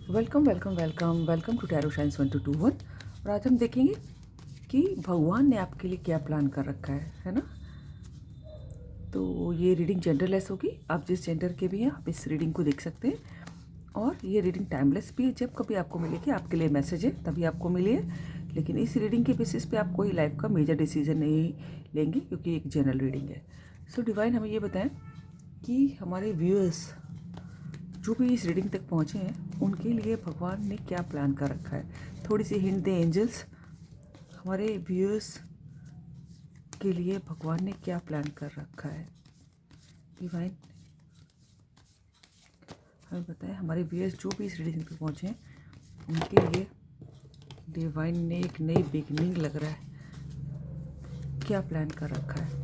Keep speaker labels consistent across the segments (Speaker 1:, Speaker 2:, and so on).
Speaker 1: Welcome welcome welcome welcome to tarot science 1221। और आज हम देखेंगे कि भगवान ने आपके लिए क्या प्लान कर रखा है ना। तो ये रीडिंग जेंडरलेस होगी, आप जिस जेंडर के भी हैं आप इस रीडिंग को देख सकते हैं। और ये रीडिंग टाइमलेस भी है, जब कभी आपको मिले कि आपके लिए मैसेज है तभी आपको मिली है। लेकिन इस रीडिंग के बेसिस पे आप कोई लाइफ का मेजर डिसीजन नहीं लेंगे क्योंकि एक जनरल रीडिंग है। सो डिवाइन हमें ये बताएं कि हमारे व्यूअर्स जो भी इस रीडिंग तक पहुँचे हैं उनके लिए भगवान ने क्या प्लान कर रखा है। थोड़ी सी हिंट दें एंजल्स, हमारे व्यूअर्स के लिए भगवान ने क्या प्लान कर रखा है। डिवाइन हमें बताएं हमारे व्यूअर्स जो भी इस रीडिंग तक पहुँचे हैं उनके लिए डिवाइन ने एक नई बिगनिंग लग रहा है, क्या प्लान कर रखा है।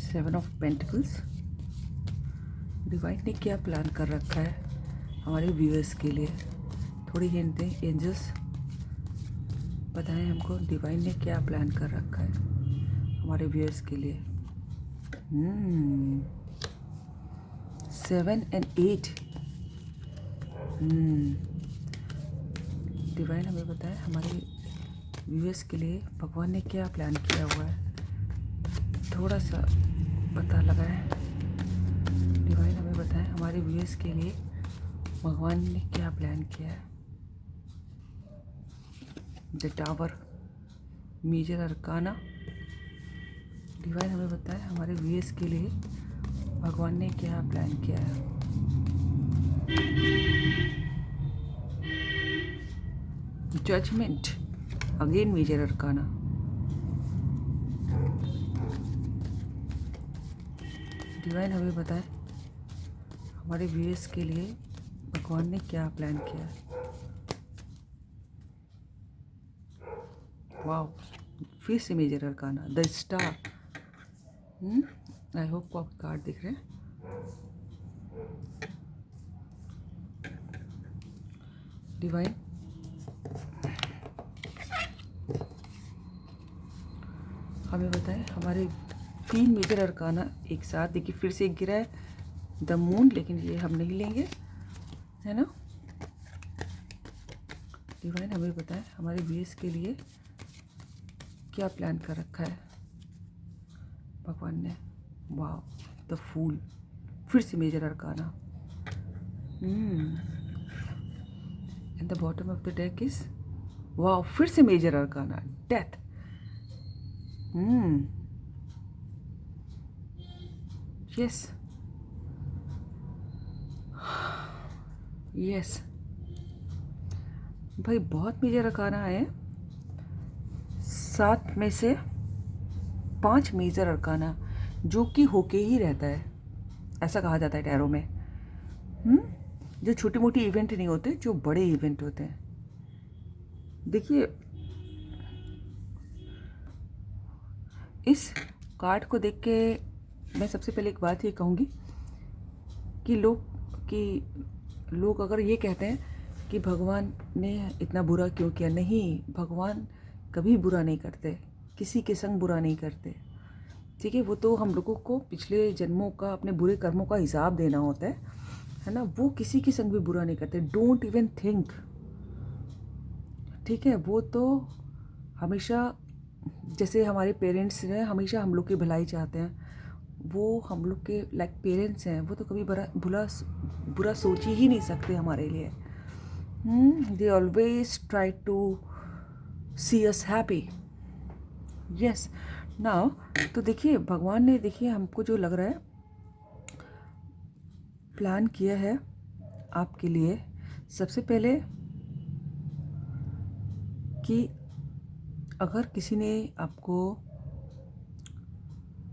Speaker 1: 7 ऑफ पेंटिकल्स, डिवाइन ने क्या प्लान कर रखा है हमारे व्यूअर्स के लिए। थोड़ी हिंट दें एंजल्स, बताएं हमको डिवाइन ने क्या प्लान कर रखा है हमारे व्यूअर्स के लिए। 7 and 8। डिवाइन हमें बताएं हमारे व्यूअर्स के लिए भगवान ने क्या प्लान किया हुआ है, थोड़ा सा पता लगाएं। डिवाइन हमें बताएं हमारे व्यूअर्स के लिए भगवान ने क्या प्लान किया है। The tower, major arcana, divine हमें बताएं हमारे व्यूअर्स के लिए भगवान ने क्या प्लान किया है। Judgement, again major arcana, divine हमें बताएं हमारे व्यूअर्स के लिए भगवान ने क्या प्लान किया है। वाओ, फिर से major arcana, the star. I hope को आप कार्ड दिख रहे हैं। डिवाइन हमें बताएं हमारे 3 मेजर अरकाना एक साथ, देखिए फिर से एक गिरा है द मून, लेकिन ये हम नहीं लेंगे, है ना। डिवाइन हमें बताएं हमारे व्यूअर्स के लिए क्या प्लान कर रखा है भगवान ने। वाओ, द फूल, फिर से major arcana. And the bottom of the deck is, wow, फिर से major arcana, death. Yes yes भाई, बहुत मेजर अरकाना है। 7 में से 5 मेजर अरकाना जो कि होके ही रहता है, ऐसा कहा जाता है टैरो में। जो छोटी मोटी इवेंट नहीं होते, जो बड़े इवेंट होते हैं। देखिए इस कार्ड को देख के मैं सबसे पहले एक बात ये कहूँगी कि लोग अगर ये कहते हैं कि भगवान ने इतना बुरा क्यों किया, नहीं, भगवान कभी बुरा नहीं करते, किसी के संग बुरा नहीं करते, ठीक है। वो तो हम लोगों को पिछले जन्मों का, अपने बुरे कर्मों का हिसाब देना होता है ना। वो किसी के संग भी बुरा नहीं करते, डोंट इवन थिंक, ठीक है। वो तो हमेशा, जैसे हमारे पेरेंट्स हैं, हमेशा हम लोग की भलाई चाहते हैं, वो हम लोग के लाइक पेरेंट्स हैं, वो तो कभी बुरा सोच ही नहीं सकते हमारे लिए। They always try to see us happy. Yes, now तो देखिए भगवान ने, देखिए हमको जो लग रहा है प्लान किया है आपके लिए, सबसे पहले कि अगर किसी ने आपको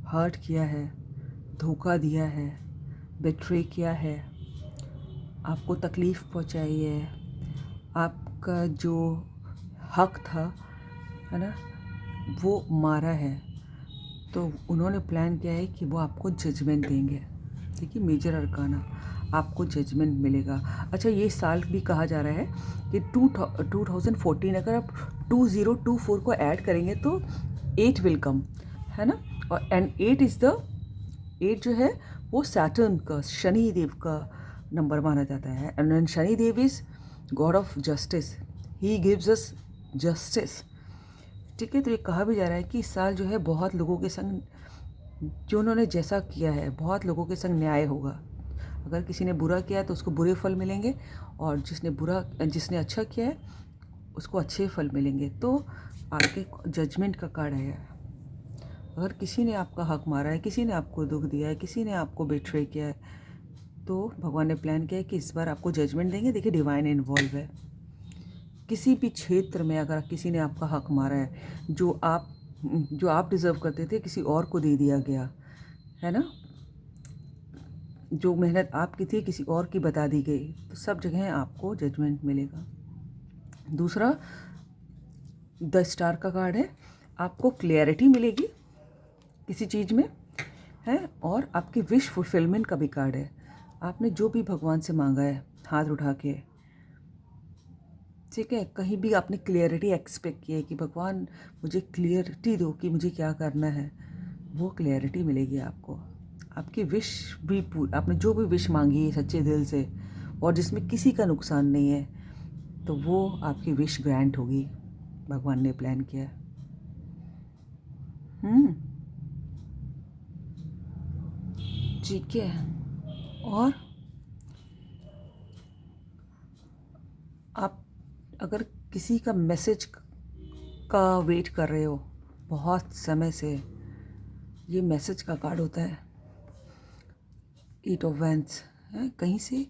Speaker 1: हर्ट किया है, धोखा दिया है, बेट्रे किया है, आपको तकलीफ़ पहुंचाई है, आपका जो हक था, है ना, वो मारा है, तो उन्होंने प्लान किया है कि वो आपको जजमेंट देंगे। देखिए मेजर अरकाना, आपको जजमेंट मिलेगा। अच्छा, ये साल भी कहा जा रहा है कि 2014, अगर आप 2024 को ऐड करेंगे तो 8 विल कम, है ना। और एंड 8 जो है वो सैटर्न का, शनि देव का नंबर माना जाता है। And Shani Dev is god of justice, he gives us justice. ठीक है, तो ये कहा भी जा रहा है कि इस साल जो है बहुत लोगों के संग, जो उन्होंने जैसा किया है, बहुत लोगों के संग न्याय होगा। अगर किसी ने बुरा किया है तो उसको बुरे फल मिलेंगे, और जिसने अच्छा किया है उसको अच्छे फल मिलेंगे। तो आपके जजमेंट का कार्ड है। अगर किसी ने आपका हक मारा है, किसी ने आपको दुख दिया है, किसी ने आपको बिट्रे किया है, तो भगवान ने प्लान किया है कि इस बार आपको जजमेंट देंगे। देखिए, डिवाइन इन्वॉल्व है। किसी भी क्षेत्र में अगर किसी ने आपका हक मारा है, जो आप डिज़र्व करते थे किसी और को दे दिया गया है ना, जो मेहनत आपकी थी किसी और की बता दी गई, तो सब जगह आपको जजमेंट मिलेगा। दूसरा, द स्टार का कार्ड है। आपको क्लियरिटी मिलेगी किसी चीज़ में, है। और आपकी विश फुलफिलमेंट का भी कार्ड है। आपने जो भी भगवान से मांगा है हाथ उठा के, ठीक है, कहीं भी आपने क्लियरिटी एक्सपेक्ट की है कि भगवान मुझे क्लियरिटी दो कि मुझे क्या करना है, वो क्लियरिटी मिलेगी आपको। आपकी विश भी आपने जो भी विश मांगी है सच्चे दिल से, और जिसमें किसी का नुकसान नहीं है, तो वो आपकी विश ग्रांट होगी। भगवान ने प्लान किया है। ठीक है। और आप अगर किसी का मैसेज का वेट कर रहे हो बहुत समय से, ये मैसेज का कार्ड होता है, 8 ऑफ वैंड्स है। कहीं से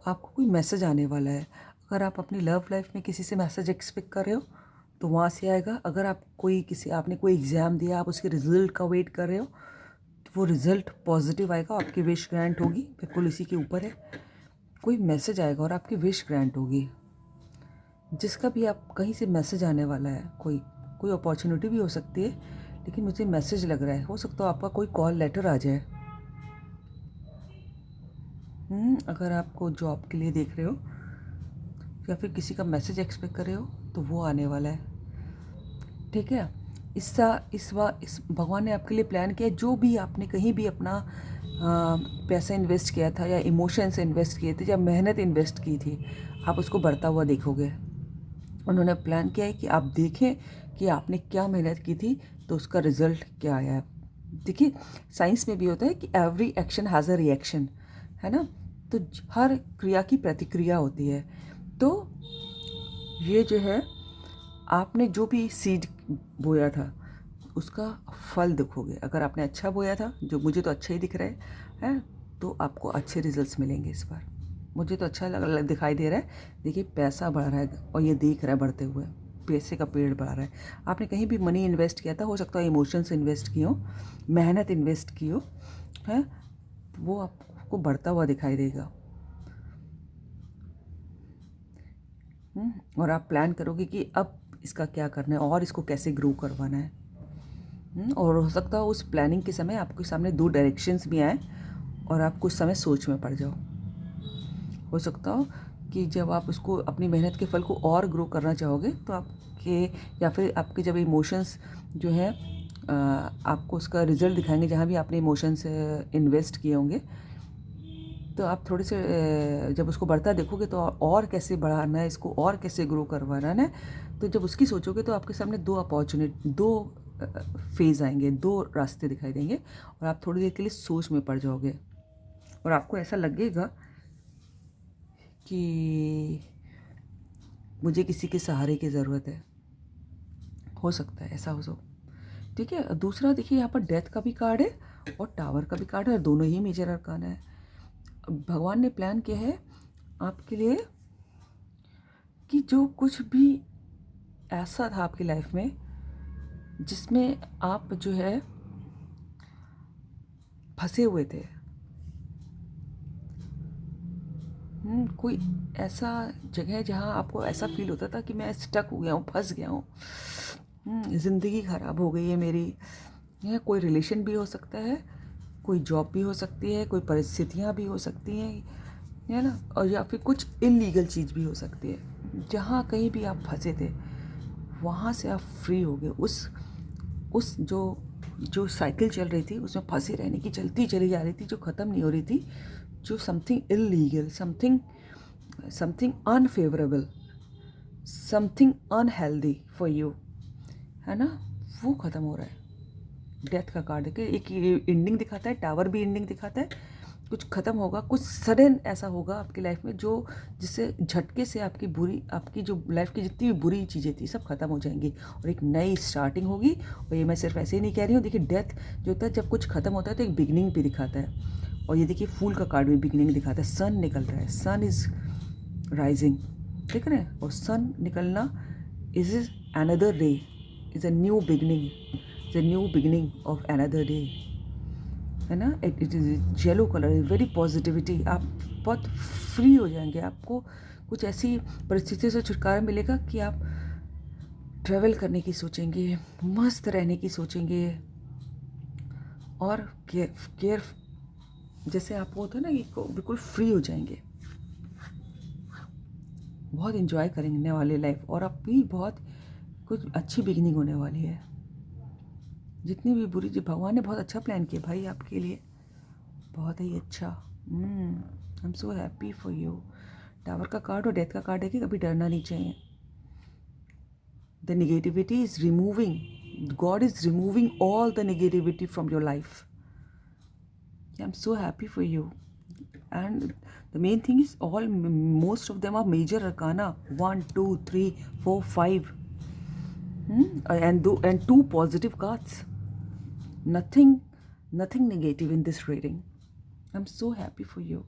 Speaker 1: आपको कोई मैसेज आने वाला है। अगर आप अपनी लव लाइफ में किसी से मैसेज एक्सपेक्ट कर रहे हो तो वहाँ से आएगा। अगर आपने कोई एग्ज़ाम दिया, आप उसके रिज़ल्ट का वेट कर रहे हो, तो वो रिज़ल्ट पॉजिटिव आएगा, आपकी विश ग्रांट होगी। बिल्कुल इसी के ऊपर है, कोई मैसेज आएगा और आपकी विश ग्रांट होगी। जिसका भी आप कहीं से मैसेज आने वाला है, कोई अपॉर्चुनिटी भी हो सकती है, लेकिन मुझे मैसेज लग रहा है, हो सकता है आपका कोई कॉल लेटर आ जाए। अगर आपको जॉब के लिए देख रहे हो या फिर किसी का मैसेज एक्सपेक्ट कर रहे हो तो वो आने वाला है। ठीक है, इस भगवान ने आपके लिए प्लान किया। जो भी आपने कहीं भी अपना पैसा इन्वेस्ट किया था, या इमोशंस इन्वेस्ट किए थे, या मेहनत इन्वेस्ट की थी, आप उसको बढ़ता हुआ देखोगे। उन्होंने प्लान किया है कि आप देखें कि आपने क्या मेहनत की थी तो उसका रिजल्ट क्या आया है। देखिए, साइंस में भी होता है कि every action has a reaction, है ना। तो हर क्रिया की प्रतिक्रिया होती है। तो ये जो है, आपने जो भी सीड बोया था उसका फल देखोगे। अगर आपने अच्छा बोया था, जो मुझे तो अच्छा ही दिख रहा है, तो आपको अच्छे रिजल्ट्स मिलेंगे इस बार। मुझे तो अच्छा दिखाई दे रहा है। देखिए, पैसा बढ़ रहा है और ये दिख रहा है बढ़ते हुए, पैसे का पेड़ बढ़ रहा है। आपने कहीं भी मनी इन्वेस्ट किया था, हो सकता है इमोशंस इन्वेस्ट की हो, मेहनत इन्वेस्ट की हो, है, वो आपको बढ़ता हुआ दिखाई देगा। और आप प्लान करोगे कि अब इसका क्या करना है और इसको कैसे ग्रो करवाना है। और हो सकता है उस प्लानिंग के समय आपके सामने 2 डायरेक्शंस भी आए और आप कुछ समय सोच में पड़ जाओ। हो सकता हो कि जब आप उसको, अपनी मेहनत के फल को और ग्रो करना चाहोगे, तो या फिर आपके जब इमोशंस जो है आपको उसका रिजल्ट दिखाएंगे, जहाँ भी आपने इमोशंस इन्वेस्ट किए होंगे, तो आप थोड़े से जब उसको बढ़ता देखोगे तो और कैसे बढ़ाना है इसको, और कैसे ग्रो करवाना है, तो जब उसकी सोचोगे तो आपके सामने 2 फेज़ आएंगे, 2 रास्ते दिखाई देंगे, और आप थोड़ी देर के लिए सोच में पड़ जाओगे और आपको ऐसा लगेगा कि मुझे किसी के सहारे की ज़रूरत है। हो सकता है ऐसा हो। ठीक है। दूसरा, देखिए, यहाँ पर डेथ का भी कार्ड है और टावर का भी कार्ड है, और दोनों ही मेजर अरकान है। भगवान ने प्लान किया है आपके लिए कि जो कुछ भी ऐसा था आपकी लाइफ में जिसमें आप जो है फंसे हुए थे, कोई ऐसा जगह जहाँ आपको ऐसा फील होता था कि मैं स्टक हो गया हूँ, फंस गया हूँ, ज़िंदगी ख़राब हो गई है मेरी। यह कोई रिलेशन भी हो सकता है, कोई जॉब भी हो सकती है, कोई परिस्थितियाँ भी हो सकती हैं, है ना, और या फिर कुछ इलीगल चीज़ भी हो सकती है। जहाँ कहीं भी आप फंसे थे वहाँ से आप फ्री हो गए। उस जो साइकिल चल रही थी उसमें फंसे रहने की, चलती चली जा रही थी, जो ख़त्म नहीं हो रही थी, जो something illegal, something unfavourable, something unhealthy for you, है ना, वो ख़त्म हो रहा है। डेथ का कार्ड देखिए, एक एंडिंग दिखाता है, टावर भी एंडिंग दिखाता है। कुछ ख़त्म होगा, कुछ सडन ऐसा होगा आपकी लाइफ में जो जिससे झटके से आपकी जो लाइफ की जितनी भी बुरी चीज़ें थी सब खत्म हो जाएंगी और एक नई स्टार्टिंग होगी। और ये मैं सिर्फ ऐसे ही नहीं कह रही हूँ। देखिए, डेथ जो होता है, जब कुछ ख़त्म होता है तो एक बिगनिंग भी दिखाता है। और ये देखिए, फूल का कार्ड भी बिगनिंग दिखाता है। सन निकल रहा है, सन इज़ राइजिंग, देख रहे हैं। और सन निकलना is another day, is a new beginning, is a new beginning of another day, है ना। It is yellow colour, very positivity. आप बहुत फ्री हो जाएंगे। आपको कुछ ऐसी परिस्थितियों से छुटकारा मिलेगा कि आप ट्रैवल करने की सोचेंगे, मस्त रहने की सोचेंगे, और केयर जैसे आपको होता है ना कि बिल्कुल फ्री हो जाएंगे। बहुत इन्जॉय करेंगे वाले लाइफ, और अब भी बहुत कुछ अच्छी बिगिनिंग होने वाली है। जितनी भी बुरी, जो भगवान ने बहुत अच्छा प्लान किया भाई आपके लिए, बहुत ही अच्छा। I am so happy for you. Tower का कार्ड और डेथ का कार्ड है कि कभी डरना नहीं चाहिए। The negativity is removing, God is removing all the negativity from your life. I am so happy for you. And the main thing is, most of them are major arcana, 1 2 3 4 5, and two positive cards. Nothing negative in this reading. I'm so happy for you.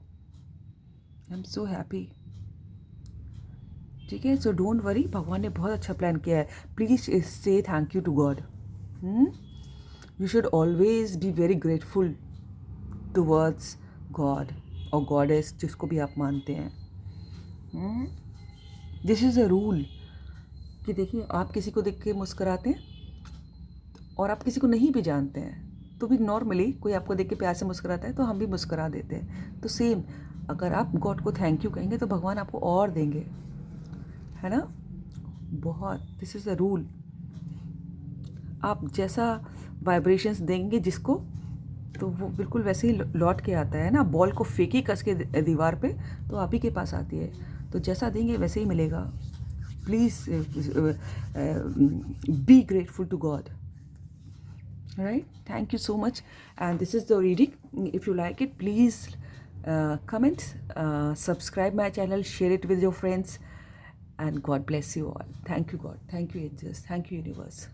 Speaker 1: I'm so happy. ठीक है, so don't worry, भगवान ने बहुत अच्छा plan किया है। Please से thank you to god. You should always be very grateful towards god और गॉडेस, जिसको भी आप मानते हैं। दिस इज़ अ रूल कि देखिए, आप किसी को देख के मुस्कुराते हैं और आप किसी को नहीं भी जानते हैं तो भी नॉर्मली कोई आपको देख के प्यार से मुस्कुराता है तो हम भी मुस्कुरा देते हैं। तो सेम, अगर आप गॉड को थैंक यू कहेंगे तो भगवान आपको और देंगे, है ना। बहुत, दिस इज़ अ रूल। आप जैसा वाइब्रेशंस देंगे जिसको, तो वो बिल्कुल वैसे ही लौट के आता है ना। बॉल को फेंकी कस के दीवार पे तो आप ही के पास आती है। तो जैसा देंगे वैसे ही मिलेगा। Please be grateful to god, right. Thank you so much, and this is the reading. If you like it, please comment, subscribe my channel, share it with your friends, and God bless you all. Thank you, God. Thank you, angels. Thank you, universe.